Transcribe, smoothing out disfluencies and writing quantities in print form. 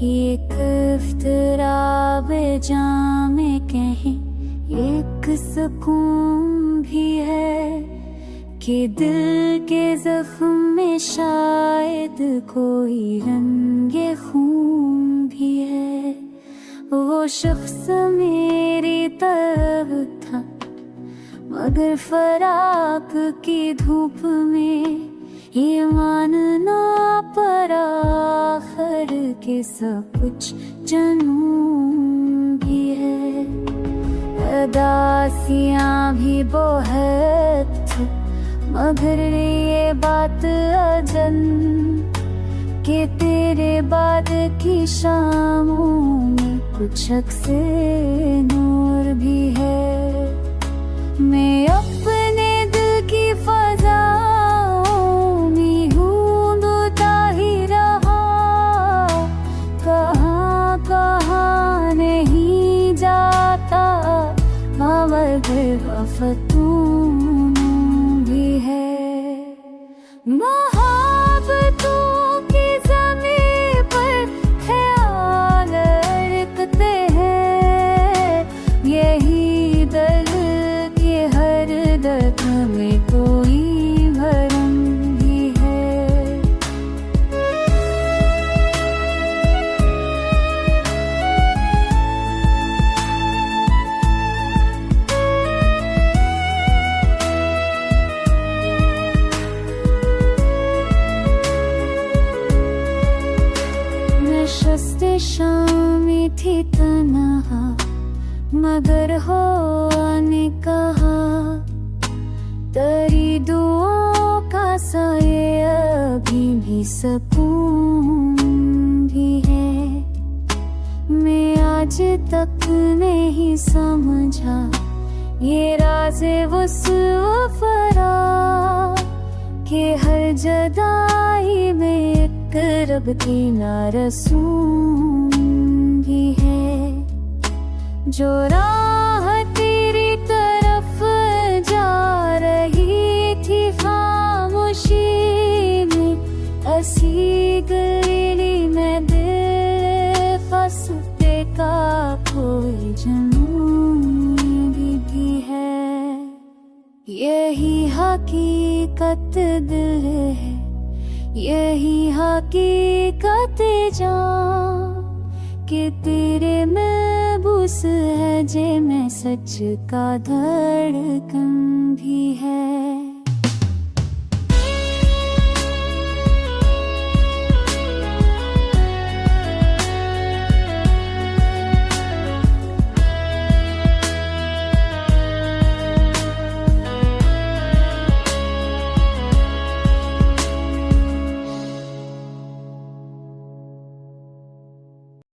एक इफ्तिराब जामे कहीं एक सुकून भी है कि दिल के जख्म में शायद कोई रंगे खून भी है। वो शख्स मेरी तरफ था मगर फराक की धूप में ये मानना पड़ा आखिर के सब कुछ जनून भी है। उदासियां भी बहुत थी मगर ये बात अजन कि तेरे बाद की शामों में कुछ अक्से नूर भी है। मैं अपने दिल की फज़ाओं में ढूंढता ही रहा, कहाँ कहाँ नहीं जाता मगर वफ़तून भी है। मोहब्बतों की ज़मीं पर ख्याल रखते हैं, यही दिल के हर दर्द में कोई भरम भी है। नशस्ते शामी थी तन्हा मगर हो ने कहा तेरी दुआओं का साये अभी भी सुकून भी है। मैं आज तक नहीं समझा ये राज़े वफ़ा कि हर जुदाई में एक रब की नारसून भी है। जो राह तेरी तरफ जा रही थी खामोशी में असी गली में दिल फंसते का कोई जुनून भी है। यही हकीकत दिल है, यही हकीकत जान कि तेरे महबूस है जे मैं सच का धड़कन भी है।